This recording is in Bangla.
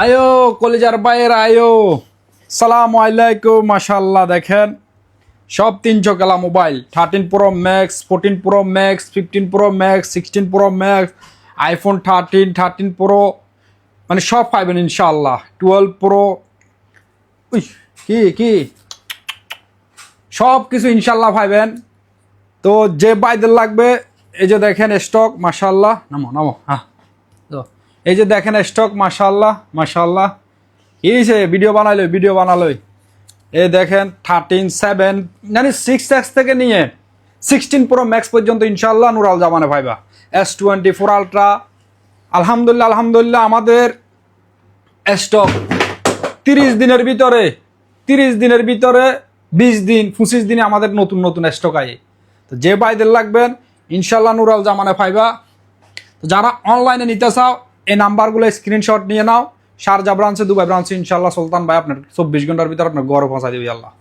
আয়ো কলিজার বাইর আয়ো, সালাম আলাইকুম। মাশাআল্লাহ দেখেন সব 300 গেলা mobile, 13 pro max, 14 pro max, 15 pro max, 16 pro max, iPhone 13, 13 pro, মানে সব পাইবেন ইনশাআল্লাহ। 12 প্রো, উই কি কি সব কিছু ইনশাআল্লাহ পাইবেন। তো যে বাইদের লাগবে এই যে দেখেন স্টক, মাশাআল্লাহ। নামো নামো, হ্যাঁ তো এই যে দেখেন স্টক, মাশাআল্লাহ মাশাআল্লাহ। কি হয়েছে? ভিডিও বানালোই। এই দেখেন 13, 7 মানে 6x থেকে নিয়ে 16 প্রো ম্যাক্স পর্যন্ত ইনশাআল্লাহ নুরাল জামানে ভাইবা। S24 আলট্রা, আলহামদুলিল্লাহ আমাদের স্টক 30 দিনের ভিতরে 20 দিন 25 দিনে আমাদের নতুন নতুন স্টক আয়। তো যে বাইদের লাগবেন ইনশাআল্লাহ নুরাল জামানে পাইবা। তো যারা অনলাইনে নিতে চাও এই নাম্বারগুলো স্ক্রিনশট নিয়ে নাও। শারজা ব্রাঞ্চে, দুবাই ব্রাঞ্চে ইনশাআল্লাহ সুলতান ভাই আপনার 24 ঘন্টার ভিতরে আপনার ঘরে পৌঁছা দিবে আল্লাহ।